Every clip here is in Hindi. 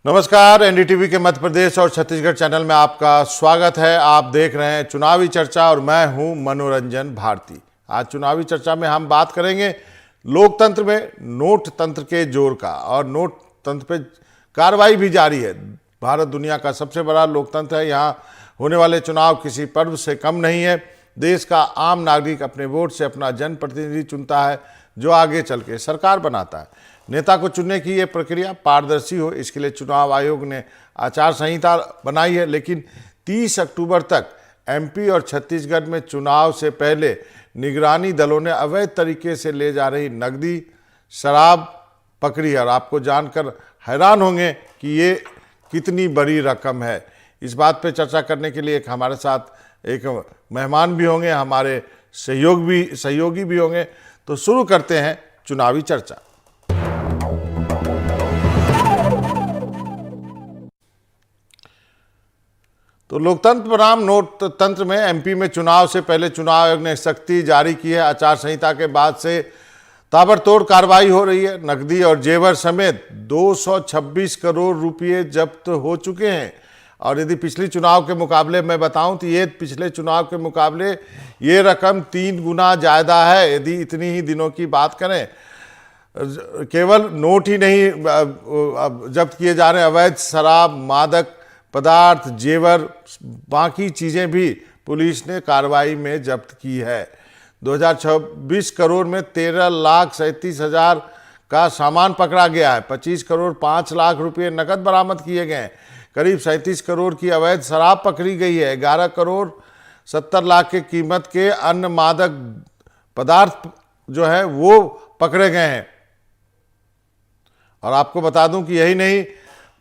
नमस्कार, एनडीटीवी के मध्य प्रदेश और छत्तीसगढ़ चैनल में आपका स्वागत है। आप देख रहे हैं चुनावी चर्चा और मैं हूं मनोरंजन भारती। आज चुनावी चर्चा में हम बात करेंगे लोकतंत्र में नोट तंत्र के जोर का, और नोट तंत्र पे कार्रवाई भी जारी है। भारत दुनिया का सबसे बड़ा लोकतंत्र है। यहाँ होने वाले चुनाव किसी पर्व से कम नहीं है। देश का आम नागरिक अपने वोट से अपना जनप्रतिनिधि चुनता है, जो आगे चल के सरकार बनाता है। नेता को चुनने की ये प्रक्रिया पारदर्शी हो, इसके लिए चुनाव आयोग ने आचार संहिता बनाई है। लेकिन 30 अक्टूबर तक एमपी और छत्तीसगढ़ में चुनाव से पहले निगरानी दलों ने अवैध तरीके से ले जा रही नकदी शराब पकड़ी है। और आपको जानकर हैरान होंगे कि ये कितनी बड़ी रकम है। इस बात पे चर्चा करने के लिए हमारे साथ एक मेहमान भी होंगे, हमारे सहयोगी भी होंगे। तो शुरू करते हैं चुनावी चर्चा। तो लोकतंत्र बनाम नोट तंत्र में एमपी में चुनाव से पहले चुनाव आयोग ने सख्ती जारी की है। आचार संहिता के बाद से ताबड़तोड़ कार्रवाई हो रही है। नकदी और जेवर समेत 226 करोड़ रुपए जब्त हो चुके हैं। और यदि पिछले चुनाव के मुकाबले मैं बताऊं तो ये पिछले चुनाव के मुकाबले ये रकम 3 गुना ज़्यादा है। यदि इतनी ही दिनों की बात करें, केवल नोट ही नहीं जब्त किए जा रहे हैं, अवैध शराब, मादक पदार्थ, जेवर, बाकी चीज़ें भी पुलिस ने कार्रवाई में जब्त की है। 2026 करोड़ में 13,37,000 का सामान पकड़ा गया है। 25 करोड़ 5 लाख रुपए नकद बरामद किए गए हैं। करीब 37 करोड़ की अवैध शराब पकड़ी गई है। 11 करोड़ 70 लाख की कीमत के अन्य मादक पदार्थ जो है वो पकड़े गए हैं। और आपको बता दूं कि यही नहीं,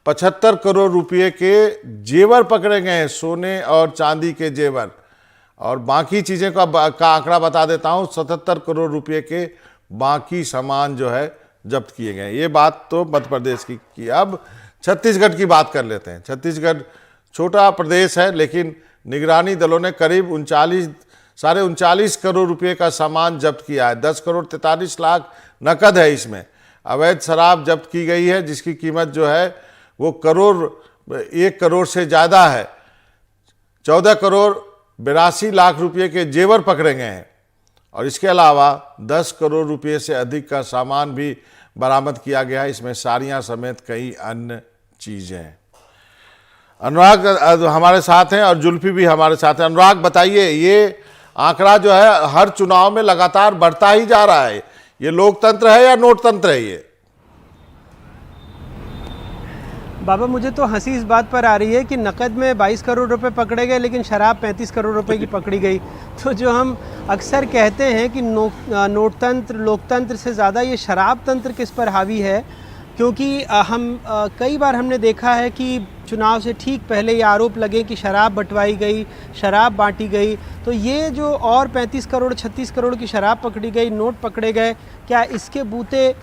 75 करोड़ रुपए के जेवर पकड़े गए हैं, सोने और चांदी के जेवर। और बाकी चीज़ें का आंकड़ा बता देता हूं, 77 करोड़ रुपए के बाकी सामान जो है जब्त किए गए। ये बात तो मध्य प्रदेश की। अब छत्तीसगढ़ की बात कर लेते हैं। छत्तीसगढ़ छोटा प्रदेश है, लेकिन निगरानी दलों ने करीब 39 करोड़ रुपए का सामान जब्त किया है। 10 करोड़ 43 लाख नकद है। इसमें अवैध शराब जब्त की गई है, जिसकी कीमत जो है वो 1 करोड़ से ज़्यादा है। 14 करोड़ 82 लाख रुपए के जेवर पकड़े गए हैं। और इसके अलावा 10 करोड़ रुपए से अधिक का सामान भी बरामद किया गया है। इसमें साड़ियाँ समेत कई अन्य चीज़ें हैं। अनुराग हमारे साथ हैं और जुल्फी भी हमारे साथ हैं। अनुराग, बताइए, ये आंकड़ा जो है हर चुनाव में लगातार बढ़ता ही जा रहा है। ये लोकतंत्र है या नोट तंत्र है ये? बाबा, मुझे तो हंसी इस बात पर आ रही है कि नकद में 22 करोड़ रुपए पकड़े गए, लेकिन शराब 35 करोड़ रुपए की पकड़ी गई। तो जो हम अक्सर कहते हैं कि नोट तंत्र लोकतंत्र से ज़्यादा ये शराब तंत्र किस पर हावी है, क्योंकि कई बार हमने देखा है कि चुनाव से ठीक पहले ये आरोप लगे कि शराब बंटवाई गई, शराब बांटी गई। तो ये जो और 35 करोड़ 36 करोड़ की शराब पकड़ी गई, नोट पकड़े गए, क्या इसके बूते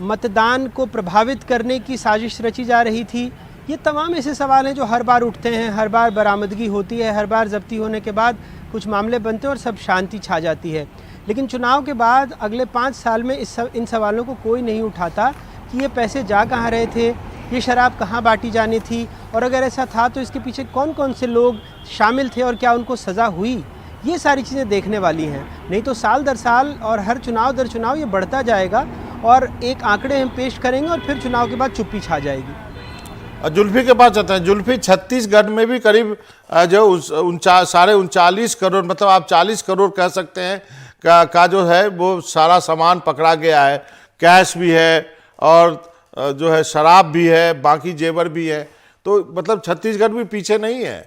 मतदान को प्रभावित करने की साजिश रची जा रही थी? ये तमाम ऐसे सवाल हैं जो हर बार उठते हैं। हर बार बरामदगी होती है, हर बार जब्ती होने के बाद कुछ मामले बनते हैं और सब शांति छा जाती है। लेकिन चुनाव के बाद अगले 5 साल में इन सवालों को कोई नहीं उठाता कि ये पैसे जा कहाँ रहे थे, ये शराब कहाँ बांटी जानी थी, और अगर ऐसा था तो इसके पीछे कौन कौन से लोग शामिल थे और क्या उनको सज़ा हुई। ये सारी चीज़ें देखने वाली हैं। नहीं तो साल दर साल और हर चुनाव दर चुनाव ये बढ़ता जाएगा और एक आंकड़े हम पेश करेंगे और फिर चुनाव के बाद चुप्पी छा जाएगी। जुल्फी के पास चलते हैं। जुल्फी, छत्तीसगढ़ में भी करीब जो 39 करोड़, मतलब आप 40 करोड़ कह सकते हैं का जो है वो सारा सामान पकड़ा गया है। कैश भी है और जो है शराब भी है, बाकी जेवर भी है। तो मतलब छत्तीसगढ़ भी पीछे नहीं है।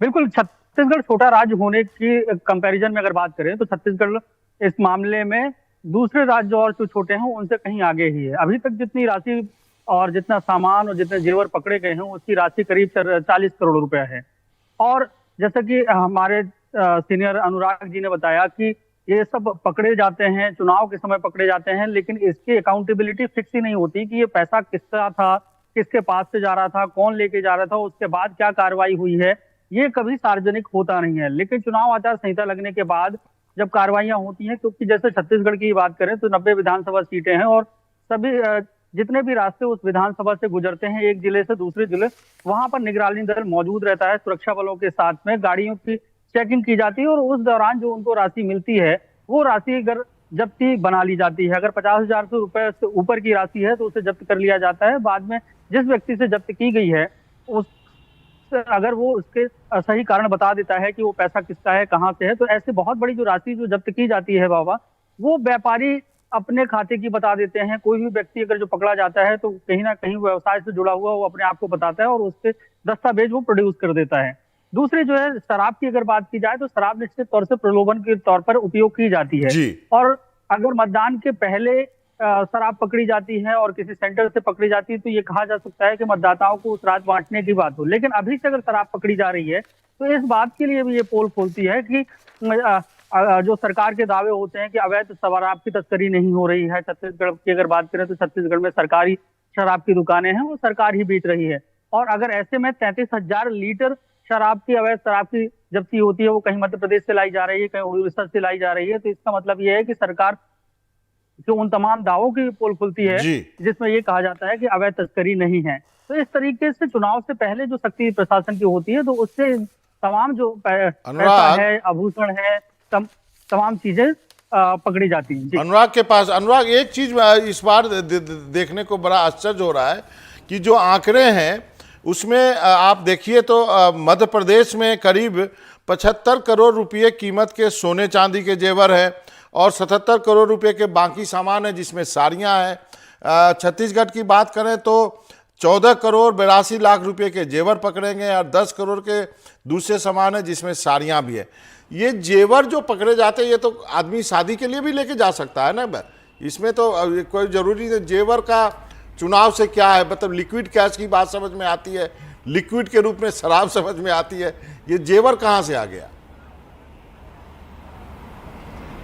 बिल्कुल, छत्तीसगढ़ छोटा राज्य होने की कंपैरिजन में अगर बात करें तो छत्तीसगढ़ इस मामले में दूसरे राज्य और जो छोटे हैं उनसे कहीं आगे ही है। अभी तक जितनी राशि और जितना सामान और जितने जेवर पकड़े गए हैं उसकी राशि करीब 40 करोड़ रुपया है। और जैसा कि हमारे सीनियर अनुराग जी ने बताया कि ये सब पकड़े जाते हैं, चुनाव के समय पकड़े जाते हैं, लेकिन इसकी अकाउंटेबिलिटी फिक्स ही नहीं होती कि ये पैसा किसका था, किसके पास से जा रहा था, कौन लेके जा रहा था, उसके बाद क्या कार्रवाई हुई है, ये कभी सार्वजनिक होता नहीं है। लेकिन चुनाव आचार संहिता लगने के बाद जब कार्रवाइयां होती हैं, क्योंकि जैसे छत्तीसगढ़ की बात करें तो 90 विधानसभा सीटें हैं और सभी जितने भी रास्ते उस विधानसभा से गुजरते हैं एक जिले से दूसरे जिले, वहां पर निगरानी दल मौजूद रहता है सुरक्षा बलों के साथ में, गाड़ियों की चेकिंग की जाती है और उस दौरान जो उनको राशि मिलती है वो राशि अगर जब्ती बना ली जाती है। अगर 50,000 रुपए से ऊपर की राशि है तो उसे जब्त कर लिया जाता है। बाद में जिस व्यक्ति से जब्त की गई है उस अगर वो उसके सही कारण बता देता है कि वो पैसा किसका है, कहाँ से है, तो ऐसे बहुत बड़ी जो राशि जो जब्त की जाती है बाबा, वो व्यापारी अपने खाते की बता देते हैं। कोई भी व्यक्ति अगर जो पकड़ा जाता है तो कहीं ना कहीं व्यवसाय से जुड़ा हुआ वो अपने आप को बताता है और उसके दस्तावेज वो प्रोड्यूस कर देता है। दूसरी जो है शराब की अगर बात की जाए तो शराब निश्चित तौर से प्रलोभन के तौर पर उपयोग की जाती है जी। और अगर मतदान के पहले शराब पकड़ी जाती है और किसी सेंटर से पकड़ी जाती है तो ये कहा जा सकता है कि मतदाताओं को उस रात बांटने की बात हो। लेकिन अभी से अगर शराब पकड़ी जा रही है तो इस बात के लिए भी ये पोल खोलती है कि जो सरकार के दावे होते हैं कि अवैध शराब की तस्करी नहीं हो रही है। छत्तीसगढ़ की अगर बात करें तो छत्तीसगढ़ में सरकारी शराब की दुकानें हैं, वो सरकार ही बेच रही है। और अगर ऐसे में 33,000 लीटर शराब की अवैध शराब की जब्ती होती है, वो कहीं मध्य प्रदेश से लाई जा रही है, कहीं उड़ीसा से लाई जा रही है, तो इसका मतलब ये है कि सरकार जो उन तमाम दावों की पोल खुलती है जिसमें ये कहा जाता है कि अवैध तस्करी नहीं है। तो इस तरीके से चुनाव से पहले जो सख्ती प्रशासन की होती है तो उससे तमाम जो पैसा है, आभूषण है, तमाम चीजें पकड़ी जाती हैं। अनुराग के पास, अनुराग एक चीज इस बार देखने को बड़ा आश्चर्य हो रहा है कि जो आंकड़े हैं उसमें आप देखिए तो मध्य प्रदेश में करीब 75 करोड़ रुपए कीमत के सोने चांदी के जेवर है और 77 करोड़ रुपए के बाकी सामान है जिसमें साड़ियाँ हैं। छत्तीसगढ़ की बात करें तो 14 करोड़ 82 लाख रुपए के जेवर पकड़ेंगे और 10 करोड़ के दूसरे सामान है जिसमें साड़ियाँ भी है। ये जेवर जो पकड़े जाते हैं ये तो आदमी शादी के लिए भी लेके जा सकता है ना, इसमें तो कोई जरूरी नहीं। जेवर का चुनाव से क्या है, मतलब लिक्विड कैश की बात समझ में आती है, लिक्विड के रूप में शराब समझ में आती है, ये जेवर कहाँ से आ गया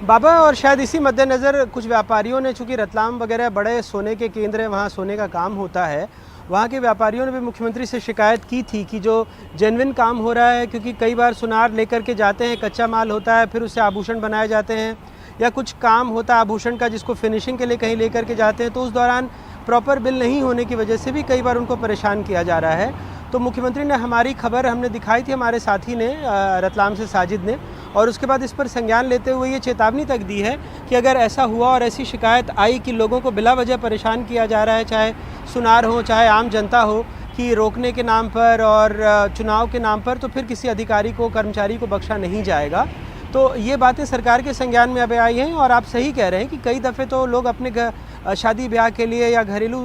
बाबा? और शायद इसी मद्देनज़र कुछ व्यापारियों ने, चूंकि रतलाम वगैरह बड़े सोने के केंद्र हैं, वहाँ सोने का काम होता है, वहाँ के व्यापारियों ने भी मुख्यमंत्री से शिकायत की थी कि जो जेन्युइन काम हो रहा है, क्योंकि कई बार सुनार लेकर के जाते हैं, कच्चा माल होता है, फिर उससे आभूषण बनाए जाते हैं, या कुछ काम होता है आभूषण का जिसको फिनिशिंग के लिए कहीं लेकर के जाते हैं, तो उस दौरान प्रॉपर बिल नहीं होने की वजह से भी कई बार उनको परेशान किया जा रहा है। तो मुख्यमंत्री ने, हमारी खबर हमने दिखाई थी, हमारे साथी ने रतलाम से साजिद ने, और उसके बाद इस पर संज्ञान लेते हुए ये चेतावनी तक दी है कि अगर ऐसा हुआ और ऐसी शिकायत आई कि लोगों को बिला वजह परेशान किया जा रहा है, चाहे सुनार हो चाहे आम जनता हो, कि रोकने के नाम पर और चुनाव के नाम पर, तो फिर किसी अधिकारी को, कर्मचारी को बख्शा नहीं जाएगा। तो ये बातें सरकार के संज्ञान में अब आई हैं। और आप सही कह रहे हैं कि कई दफ़े तो लोग अपने शादी ब्याह के लिए या घरेलू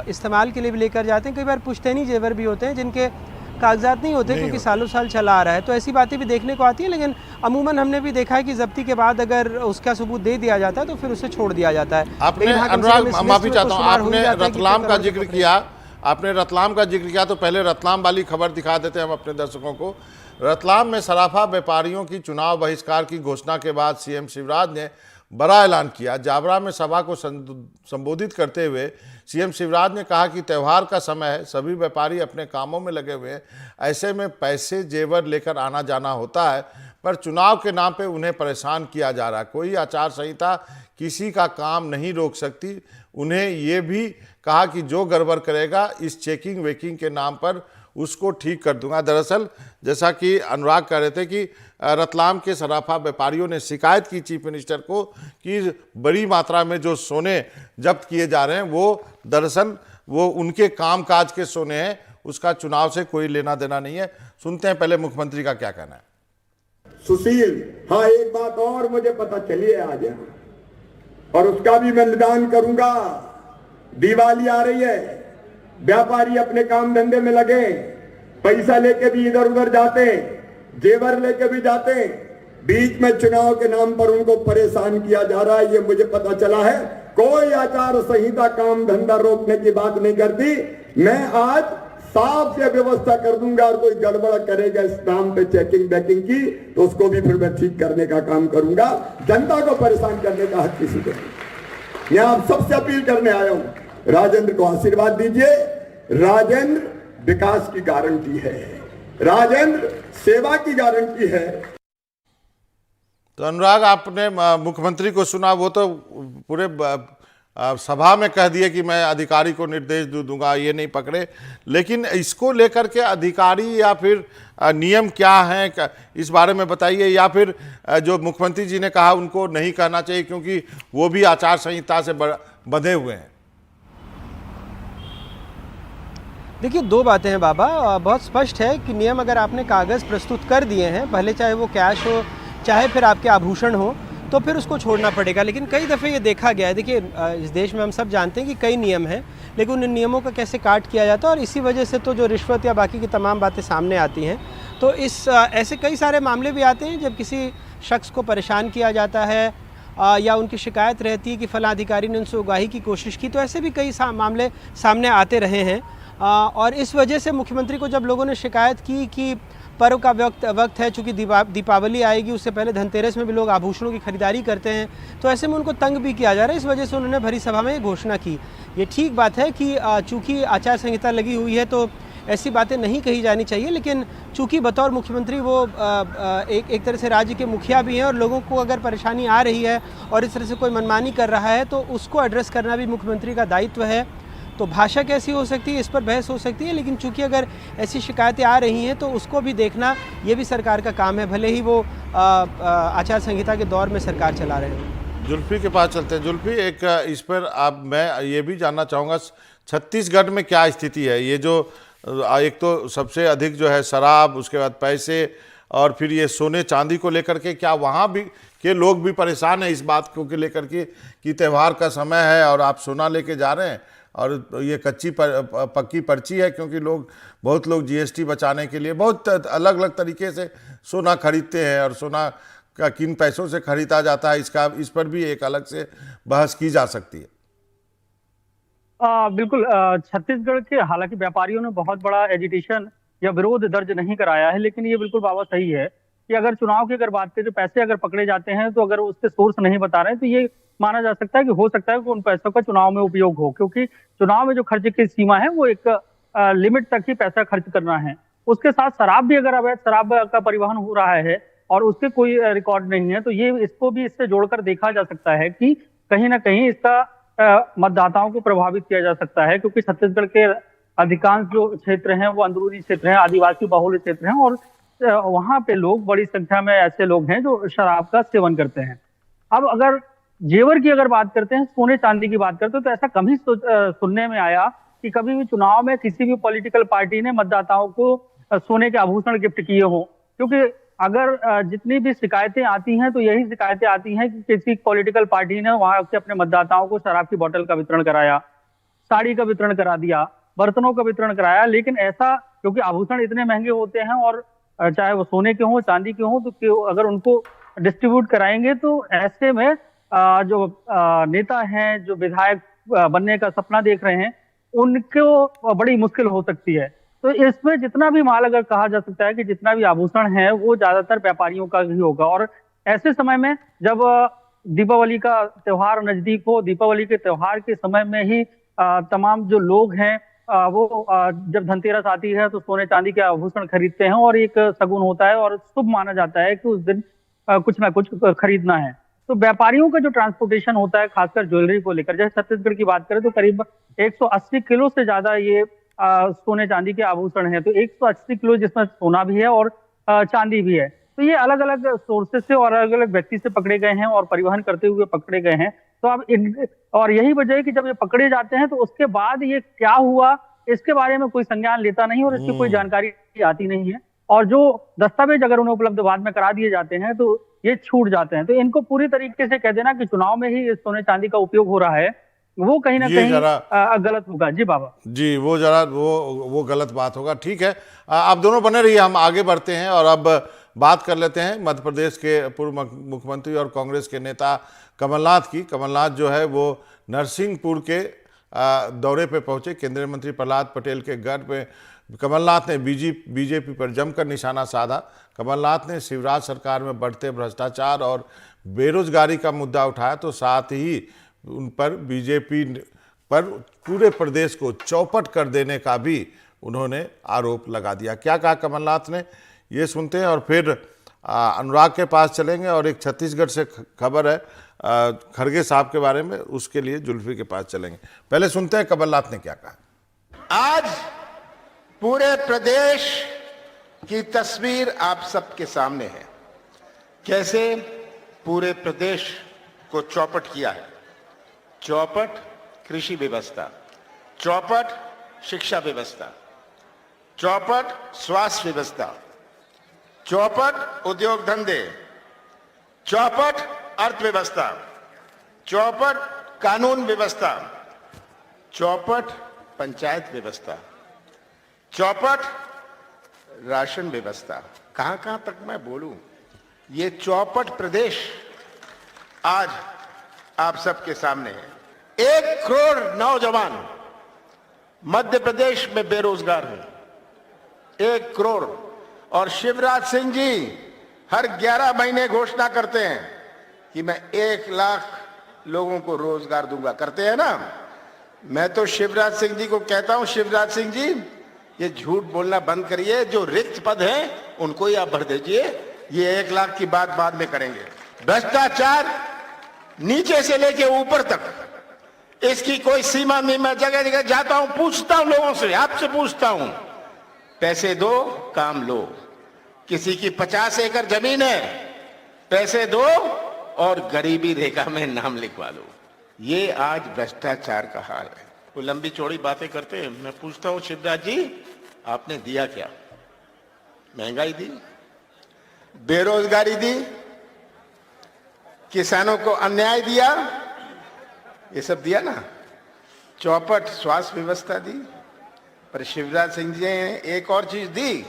इस्तेमाल के लिए भी लेकर जाते हैं। कई बार पुश्तैनी जेवर भी होते हैं जिनके कागजात नहीं होते क्योंकि सालों साल चला आ रहा है, तो ऐसी बातें भी देखने को आती है। लेकिन अमूमन हमने भी देखा है कि जब्ती के बाद अगर उसका सबूत दे दिया जाता है तो फिर उसे छोड़ दिया जाता है। आपने, अनुराग माफी चाहता हूँ, आपने रतलाम का जिक्र किया, आपने रतलाम का जिक्र किया, तो पहले रतलाम वाली खबर दिखा देते हैं हम अपने दर्शकों को। रतलाम में सराफा व्यापारियों की चुनाव बहिष्कार की घोषणा के बाद सीएम शिवराज ने बड़ा ऐलान किया। जावरा में सभा को संबोधित करते हुए सीएम शिवराज ने कहा कि त्यौहार का समय है, सभी व्यापारी अपने कामों में लगे हुए हैं, ऐसे में पैसे जेवर लेकर आना जाना होता है, पर चुनाव के नाम पे उन्हें परेशान किया जा रहा है। कोई आचार संहिता किसी का काम नहीं रोक सकती। उन्हें ये भी कहा कि जो गड़बड़ करेगा इस चेकिंग वेकिंग के नाम पर उसको ठीक कर दूंगा। दरअसल जैसा कि अनुराग कह रहे थे कि रतलाम के सराफा व्यापारियों ने शिकायत की चीफ मिनिस्टर को कि बड़ी मात्रा में जो सोने जब्त किए जा रहे हैं वो दरअसल वो उनके कामकाज के सोने हैं, उसका चुनाव से कोई लेना देना नहीं है। सुनते हैं पहले मुख्यमंत्री का क्या कहना है। सुशील, हाँ एक बात और मुझे पता चली है आज, और उसका भी मैं निदान करूंगा। दिवाली आ रही है, व्यापारी अपने काम धंधे में लगे, पैसा लेके भी इधर उधर जाते, जेवर लेके भी जाते, बीच में चुनाव के नाम पर उनको परेशान किया जा रहा है, ये मुझे पता चला है। कोई आचार संहिता काम धंधा रोकने की बात नहीं करती। मैं आज साफ से व्यवस्था कर दूंगा, और कोई गड़बड़ करेगा इस नाम पे चेकिंग बैकिंग की तो उसको भी फिर मैं ठीक करने का काम करूंगा। जनता को परेशान करने का हक किसी को नहीं। यहां आप सबसे अपील करने आया हूं, राजेंद्र को आशीर्वाद दीजिए। राजेंद्र विकास की गारंटी है, राजेंद्र सेवा की गारंटी है। तो अनुराग, आपने मुख्यमंत्री को सुना, वो तो पूरे सभा में कह दिए कि मैं अधिकारी को निर्देश दूंगा ये नहीं पकड़े, लेकिन इसको लेकर के अधिकारी या फिर नियम क्या हैं इस बारे में बताइए, या फिर जो मुख्यमंत्री जी ने कहा उनको नहीं कहना चाहिए क्योंकि वो भी आचार संहिता से बंधे हुए हैं। देखिए, दो बातें हैं बाबा। बहुत स्पष्ट है कि नियम अगर आपने कागज़ प्रस्तुत कर दिए हैं, भले चाहे वो कैश हो चाहे फिर आपके आभूषण हो, तो फिर उसको छोड़ना पड़ेगा। लेकिन कई दफ़े ये देखा गया है, देखिए इस देश में हम सब जानते हैं कि कई नियम हैं, लेकिन उन नियमों का कैसे काट किया जाता है और इसी वजह से तो जो रिश्वत या बाकी की तमाम बातें सामने आती हैं। तो ऐसे कई सारे मामले भी आते हैं जब किसी शख्स को परेशान किया जाता है या उनकी शिकायत रहती है कि फ़लाँ अधिकारी ने उनसे उगाही की कोशिश की, तो ऐसे भी कई मामले सामने आते रहे हैं। और इस वजह से मुख्यमंत्री को जब लोगों ने शिकायत की कि पर्व का वक्त है, चूँकि दीपावली आएगी, उससे पहले धनतेरस में भी लोग आभूषणों की खरीदारी करते हैं, तो ऐसे में उनको तंग भी किया जा रहा है। इस वजह से उन्होंने भरी सभा में ये घोषणा की। ये ठीक बात है कि चूँकि आचार संहिता लगी हुई है तो ऐसी बातें नहीं कही जानी चाहिए, लेकिन चूँकि बतौर मुख्यमंत्री वो एक तरह से राज्य के मुखिया भी हैं और लोगों को अगर परेशानी आ रही है और इस तरह से कोई मनमानी कर रहा है तो उसको एड्रेस करना भी मुख्यमंत्री का दायित्व है। तो भाषा कैसी हो सकती है, इस पर बहस हो सकती है, लेकिन चूंकि अगर ऐसी शिकायतें आ रही हैं तो उसको भी देखना ये भी सरकार का काम है, भले ही वो आचार संहिता के दौर में सरकार चला रहे हैं। जुल्फी के पास चलते हैं। जुल्फी, एक इस पर अब मैं ये भी जानना चाहूँगा, छत्तीसगढ़ में क्या स्थिति है? ये जो एक तो सबसे अधिक जो है शराब, उसके बाद पैसे और फिर ये सोने चांदी को लेकर के, क्या वहाँ भी के लोग भी परेशान हैं इस बात को लेकर के कि त्यौहार का समय है और आप सोना लेके जा रहे हैं और ये पक्की पर्ची है, क्योंकि बहुत लोग जीएसटी बचाने के लिए बहुत अलग अलग तरीके से सोना खरीदते हैं और सोना का किन पैसों से खरीदा जाता है, इस पर भी एक अलग से बहस की जा सकती है। बिल्कुल। छत्तीसगढ़ के हालांकि व्यापारियों ने बहुत बड़ा एजिटेशन या विरोध दर्ज नहीं कराया है, लेकिन ये बिल्कुल बाबा सही है कि अगर चुनाव की अगर बात करें तो पैसे अगर पकड़े जाते हैं तो अगर उसके सोर्स नहीं बता रहे हैं तो ये माना जा सकता है कि हो सकता है कि उन पैसों का चुनाव में उपयोग हो, क्योंकि चुनाव में जो खर्च की सीमा है वो एक लिमिट तक ही पैसा खर्च करना है। उसके साथ शराब भी, अगर अवैध शराब का परिवहन हो रहा है और उसके कोई रिकॉर्ड नहीं है, तो ये इसको भी इससे जोड़कर देखा जा सकता है कि कहीं ना कहीं इसका मतदाताओं को प्रभावित किया जा सकता है, क्योंकि छत्तीसगढ़ के अधिकांश जो क्षेत्र हैं वो अंदरूनी क्षेत्र हैं, आदिवासी बहुल क्षेत्र हैं और वहां पे लोग, बड़ी संख्या में ऐसे लोग हैं जो शराब का सेवन करते हैं। अब अगर जेवर की अगर बात करते हैं, सोने चांदी की बात करते हैं, तो ऐसा कम ही सुनने में आया कि कभी भी चुनाव में किसी भी पॉलिटिकल पार्टी ने मतदाताओं को सोने के आभूषण गिफ्ट किए हों, क्योंकि अगर जितनी भी शिकायतें आती हैं तो यही शिकायतें आती हैं कि किसी पॉलिटिकल पार्टी ने वहां से अपने मतदाताओं को शराब की बोतल का वितरण कराया, साड़ी का वितरण करा दिया, बर्तनों का वितरण कराया। लेकिन ऐसा, क्योंकि आभूषण इतने महंगे होते हैं और चाहे वो सोने के हों चांदी के हों, तो अगर उनको डिस्ट्रीब्यूट कराएंगे तो ऐसे में जो नेता हैं, जो विधायक बनने का सपना देख रहे हैं, उनको बड़ी मुश्किल हो सकती है। तो इसमें जितना भी माल, अगर कहा जा सकता है कि जितना भी आभूषण है वो ज्यादातर व्यापारियों का ही होगा। और ऐसे समय में जब दीपावली का त्योहार नजदीक हो, दीपावली के त्योहार के समय में ही तमाम जो लोग हैं वो जब धनतेरस आती है तो सोने चांदी के आभूषण खरीदते हैं और एक शगुन होता है और शुभ माना जाता है कि उस दिन कुछ ना कुछ खरीदना है। तो व्यापारियों का जो ट्रांसपोर्टेशन होता है, खासकर ज्वेलरी को लेकर, जैसे छत्तीसगढ़ की बात करें तो करीब 180 किलो से ज्यादा ये सोने चांदी के आभूषण है। तो 180 किलो जिसमें सोना भी है और चांदी भी है। तो ये अलग अलग सोर्सेस से और अलग अलग व्यक्ति से पकड़े गए हैं और परिवहन करते हुए पकड़े गए हैं। तो अब और यही वजह है कि जब ये पकड़े जाते हैं तो उसके बाद ये क्या हुआ इसके बारे में कोई संज्ञान लेता नहीं और इसकी कोई जानकारी आती नहीं है। और जो दस्तावेज अगर उन्हें उपलब्ध बाद में करा दिए जाते हैं तो ये छूट जाते हैं। तो इनको पूरी तरीके से कह देना कि चुनाव में ही सोने चांदी का उपयोग हो रहा है, वो कहीं ना कहीं गलत होगा। जी बाबा जी, वो जरा वो गलत बात होगा। ठीक है, आप दोनों बने रहिए, हम आगे बढ़ते हैं और अब बात कर लेते हैं मध्य प्रदेश के पूर्व मुख्यमंत्री और कांग्रेस के नेता कमलनाथ की। कमलनाथ जो है वो नरसिंहपुर के दौरे पे पहुंचे। केंद्रीय मंत्री प्रहलाद पटेल के घर पे कमलनाथ ने बीजेपी पर जमकर निशाना साधा। कमलनाथ ने शिवराज सरकार में बढ़ते भ्रष्टाचार और बेरोजगारी का मुद्दा उठाया, तो साथ ही उन पर बीजेपी पर पूरे प्रदेश को चौपट कर देने का भी उन्होंने आरोप लगा दिया। क्या कहा कमलनाथ ने, ये सुनते हैं और फिर अनुराग के पास चलेंगे और एक छत्तीसगढ़ से खबर है खड़गे साहब के बारे में, उसके लिए जुल्फी के पास चलेंगे। पहले सुनते हैं कमलनाथ ने क्या कहा। आज पूरे प्रदेश की तस्वीर आप सबके सामने है, कैसे पूरे प्रदेश को चौपट किया है। चौपट कृषि व्यवस्था, चौपट शिक्षा व्यवस्था, चौपट स्वास्थ्य व्यवस्था, चौपट उद्योग धंधे, चौपट अर्थव्यवस्था, चौपट कानून व्यवस्था, चौपट पंचायत व्यवस्था, चौपट राशन व्यवस्था। कहां कहां तक मैं बोलूं। ये चौपट प्रदेश आज आप सबके सामने है। 1 करोड़ नौजवान मध्य प्रदेश में बेरोजगार हैं, 1 करोड़। और शिवराज सिंह जी हर 11 महीने घोषणा करते हैं कि मैं 1 लाख लोगों को रोजगार दूंगा, करते हैं ना। मैं तो शिवराज सिंह जी को कहता हूं, शिवराज सिंह जी ये झूठ बोलना बंद करिए, जो रिक्त पद हैं उनको ही आप भर दीजिए, ये 1 लाख की बात बाद में करेंगे। भ्रष्टाचार नीचे से लेके ऊपर तक, इसकी कोई सीमा नहीं। मैं जगह जगह जाता हूं, पूछता हूं लोगों से, आपसे पूछता हूं, पैसे दो काम लो। किसी की 50 एकड़ जमीन है, पैसे दो और गरीबी रेखा में नाम लिखवा लो। ये आज भ्रष्टाचार का हाल है। वो लंबी चौड़ी बातें करते हैं। मैं पूछता हूं शिवराज जी, आपने दिया क्या? महंगाई दी, बेरोजगारी दी, किसानों को अन्याय दिया, ये सब दिया ना। चौपट स्वास्थ्य व्यवस्था दी, पर शिवराज सिंह जी ने एक और चीज दी,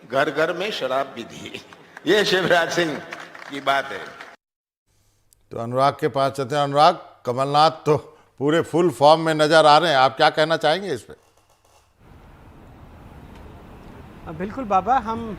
घर घर में शराब भी दी। ये शिवराज सिंह की बात है। तो अनुराग के पास चलते हैं। अनुराग, कमलनाथ तो पूरे फुल फॉर्म में नजर आ रहे हैं, आप क्या कहना चाहेंगे इस पे? बिल्कुल बाबा, हम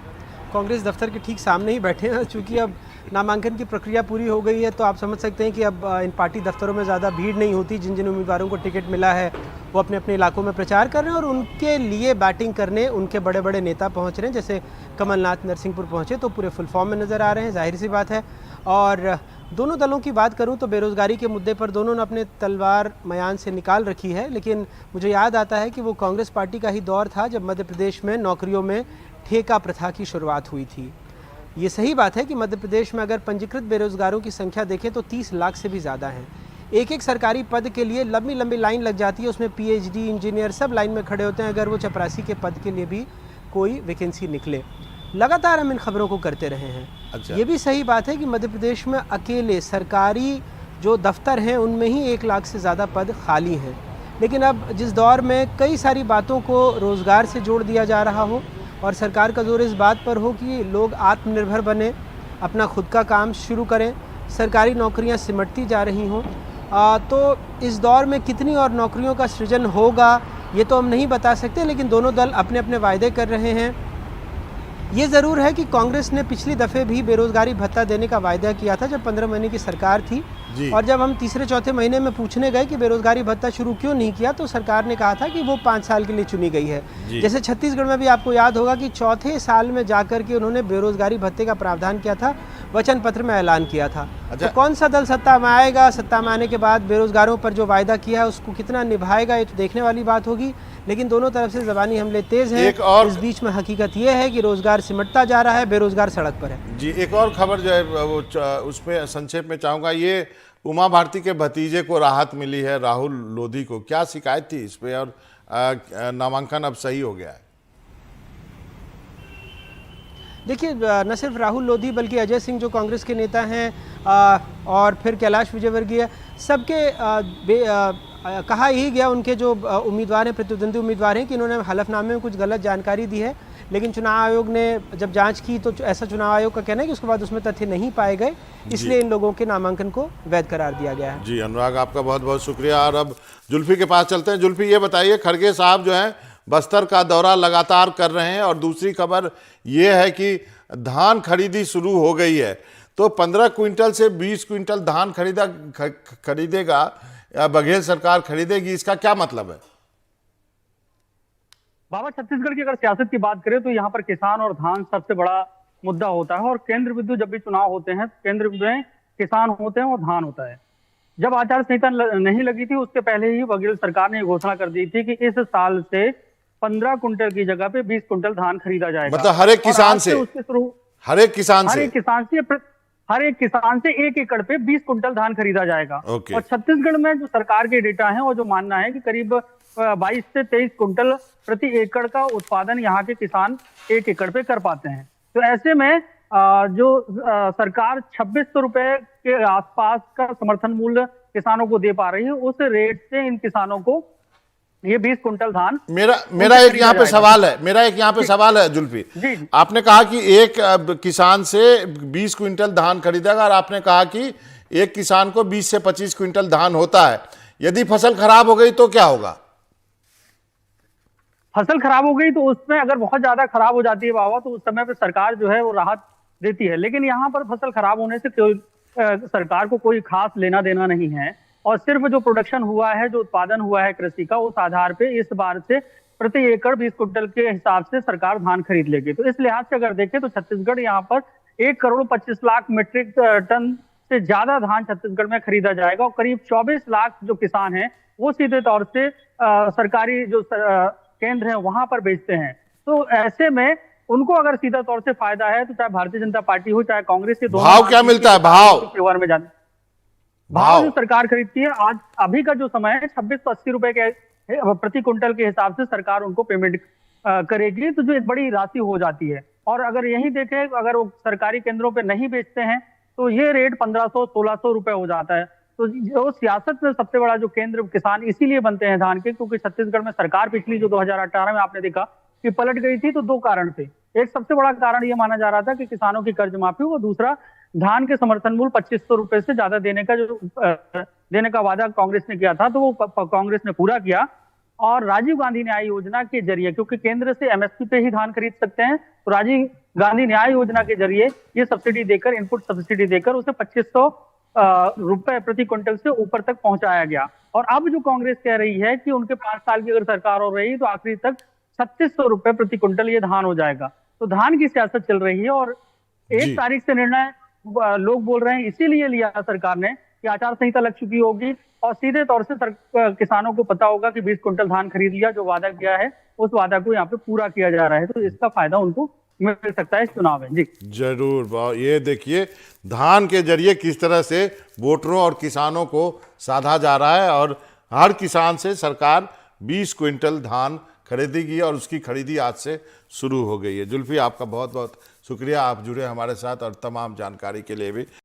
कांग्रेस दफ्तर के ठीक सामने ही बैठे हैं। चूँकि अब नामांकन की प्रक्रिया पूरी हो गई है, तो आप समझ सकते हैं कि अब इन पार्टी दफ्तरों में ज़्यादा भीड़ नहीं होती। जिन जिन उम्मीदवारों को टिकट मिला है वो अपने अपने इलाकों में प्रचार कर रहे हैं और उनके लिए बैटिंग करने उनके बड़े बड़े नेता पहुंच रहे हैं। जैसे कमलनाथ नरसिंहपुर पहुंचे तो पूरे फुल फॉर्म में नज़र आ रहे हैं, जाहिर सी बात है। और दोनों दलों की बात करूं तो बेरोज़गारी के मुद्दे पर दोनों ने अपने तलवार मयान से निकाल रखी है। लेकिन मुझे याद आता है कि वो कांग्रेस पार्टी का ही दौर था जब मध्य प्रदेश में नौकरियों में ठेका प्रथा की शुरुआत हुई थी। ये सही बात है कि मध्य प्रदेश में अगर पंजीकृत बेरोजगारों की संख्या देखें तो 30 लाख से भी ज़्यादा है। एक एक सरकारी पद के लिए लंबी लंबी लाइन लग जाती है, उसमें पीएचडी इंजीनियर सब लाइन में खड़े होते हैं अगर वो चपरासी के पद के लिए भी कोई वैकेंसी निकले। लगातार हम इन खबरों को करते रहे हैं। अच्छा। ये भी सही बात है कि मध्य प्रदेश में अकेले सरकारी जो दफ्तर हैं उनमें ही 1 लाख से ज़्यादा पद खाली हैं। लेकिन अब जिस दौर में कई सारी बातों को रोज़गार से जोड़ दिया जा रहा हो और सरकार का जोर इस बात पर हो कि लोग आत्मनिर्भर बने, अपना खुद का काम शुरू करें, सरकारी नौकरियां सिमटती जा रही हों, तो इस दौर में कितनी और नौकरियों का सृजन होगा ये तो हम नहीं बता सकते। लेकिन दोनों दल अपने अपने वायदे कर रहे हैं। ये ज़रूर है कि कांग्रेस ने पिछली दफ़े भी बेरोज़गारी भत्ता देने का वायदा किया था जब 15 महीने की सरकार थी। और जब हम तीसरे चौथे महीने में पूछने गए कि बेरोज़गारी भत्ता शुरू क्यों नहीं किया तो सरकार ने कहा था कि वो 5 साल के लिए चुनी गई है। जैसे छत्तीसगढ़ में भी आपको याद होगा कि चौथे साल में जाकर के उन्होंने बेरोज़गारी भत्ते का प्रावधान किया था, वचन पत्र में ऐलान किया था। तो कौन सा दल सत्ता में आएगा, सत्ता में आने के बाद बेरोज़गारों पर जो वायदा किया है उसको कितना निभाएगा, ये तो देखने वाली बात होगी। लेकिन दोनों तरफ से ज़बानी हमले तेज़ हैं। इस बीच में हकीकत ये है कि रोज़गार सिमटता जा रहा है, बेरोज़गार सड़क पर है। जी, एक और खबर जो है वो उस पर संक्षेप में चाहूँगा। ये उमा भारती के भतीजे को राहत मिली है, राहुल लोधी को। क्या शिकायत थी इस पे और नामांकन अब सही हो गया है? देखिए, न सिर्फ राहुल लोधी बल्कि अजय सिंह जो कांग्रेस के नेता हैं और फिर कैलाश विजयवर्गीय, सबके कहा ही गया, उनके जो उम्मीदवार हैं, प्रतिद्वंदी उम्मीदवार हैं, कि इन्होंने हलफनामे में कुछ गलत जानकारी दी है। लेकिन चुनाव आयोग ने जब जांच की तो ऐसा चुनाव आयोग का कहना है कि उसके बाद उसमें तथ्य नहीं पाए गए, इसलिए इन लोगों के नामांकन को वैध करार दिया गया है। जी अनुराग, आपका बहुत बहुत शुक्रिया। और अब जुल्फी के पास चलते हैं। जुल्फी, ये बताइए, खड़गे साहब जो हैं बस्तर का दौरा लगातार कर रहे हैं और दूसरी खबर ये है कि धान खरीदी शुरू हो गई है। तो 15 क्विंटल से 20 क्विंटल धान खरीदेगा बघेल सरकार खरीदेगी, इसका क्या मतलब है? बाबा, छत्तीसगढ़ की अगर सियासत की बात करें तो यहाँ पर किसान और धान सबसे बड़ा मुद्दा होता है। और केंद्र बिंदु जब भी चुनाव होते हैं, केंद्र में किसान होते हैं और धान होता है। जब आचार संहिता नहीं लगी थी, उसके पहले ही बघेल सरकार ने घोषणा कर दी थी कि इस साल से 15 कुंटल की जगह पे 20 कुंटल धान खरीदा जाएगा। मतलब हर एक किसान से, उसके शुरू हर एक किसान से, हर एक किसान से 1 एकड़ पे 20 कुंटल धान खरीदा जाएगा। ओके। और छत्तीसगढ़ में जो सरकार के डेटा है वो जो मानना है कि करीब 22 से 23 कुंटल प्रति एकड़ का उत्पादन यहाँ के किसान 1 एकड़ पे कर पाते हैं। तो ऐसे में सरकार 2600 रुपए के आसपास का समर्थन मूल्य किसानों को दे पा रही है, उस रेट से इन किसानों को ये 20 कुंटल धान। मेरा एक यहाँ पे सवाल है जुल्फी, जी। आपने कहा कि एक किसान से 20 क्विंटल धान खरीदेगा और आपने कहा कि एक किसान को 20 से 25 क्विंटल धान होता है। यदि फसल खराब हो गई तो क्या होगा? फसल खराब हो गई तो उसमें अगर बहुत ज्यादा खराब हो जाती है बाबा, तो उस समय पे सरकार जो है वो राहत देती है। लेकिन यहाँ पर फसल खराब होने से सरकार को कोई खास लेना देना नहीं है, और सिर्फ जो प्रोडक्शन हुआ है, जो उत्पादन हुआ है कृषि का, उस आधार पे इस बार से प्रति एकड़ 20 कुंटल के हिसाब से सरकार धान खरीद लेगी। तो इस लिहाज से अगर देखें तो छत्तीसगढ़ यहाँ पर 1,25,00,000 मीट्रिक टन से ज्यादा धान छत्तीसगढ़ में खरीदा जाएगा, और करीब 24 लाख जो किसान हैं वो सीधे तौर से सरकारी जो केंद्र है वहां पर बेचते हैं। तो ऐसे में उनको अगर सीधा तौर से फायदा है, तो चाहे भारतीय जनता पार्टी हो चाहे कांग्रेस के, भाव क्या मिलता है? भाव में जाने भाव जो सरकार खरीदती है, आज अभी का जो समय है 2680 रुपए के प्रति कुंटल के हिसाब से सरकार उनको पेमेंट करेगी, तो जो एक बड़ी राशि हो जाती है। और अगर यही देखें, अगर वो सरकारी केंद्रों पे नहीं बेचते हैं तो ये रेट 1500-1600 रुपए हो जाता है। तो जो सियासत में सबसे बड़ा जो केंद्र किसान इसीलिए बनते हैं धान के, क्योंकि छत्तीसगढ़ में सरकार पिछली जो 2018 में आपने देखा कि पलट गई थी, तो 2 कारण थे। एक सबसे बड़ा कारण ये माना जा रहा था कि किसानों की कर्ज माफी, और दूसरा धान के समर्थन मूल्य 2500 रुपए से ज्यादा देने का वादा कांग्रेस ने किया था, तो वो कांग्रेस ने पूरा किया। और राजीव गांधी न्याय योजना के जरिए, क्योंकि केंद्र से एमएसपी पे ही धान खरीद सकते हैं, तो राजीव गांधी न्याय योजना के जरिए ये सब्सिडी देकर, इनपुट सब्सिडी देकर उसे 2500 रुपए प्रति क्विंटल से ऊपर तक पहुंचाया गया। और अब जो कांग्रेस कह रही है कि उनके 5 साल की अगर सरकार हो रही तो आखिरी तक 3600 रुपए प्रति क्विंटल ये धान हो जाएगा। तो धान की सियासत चल रही है, और 1 तारीख से निर्णय लोग बोल रहे हैं इसीलिए लिया सरकार ने कि आचार संहिता लग चुकी होगी, और सीधे तौर से किसानों को पता होगा कि 20 कुंटल धान खरीद लिया, जो वादा किया है उस वादा को यहाँ पे पूरा किया जा रहा है, तो इसका फायदा उनको मिल सकता है इस चुनाव में। जी जरूर। ये देखिए धान के जरिए किस तरह से वोटरों और किसानों को साधा जा रहा है, और हर किसान से सरकार 20 क्विंटल धान खरीदेगी, और उसकी खरीदी आज से शुरू हो गई है। जुल्फी, आपका बहुत बहुत शुक्रिया, आप जुड़े हमारे साथ और तमाम जानकारी के लिए भी।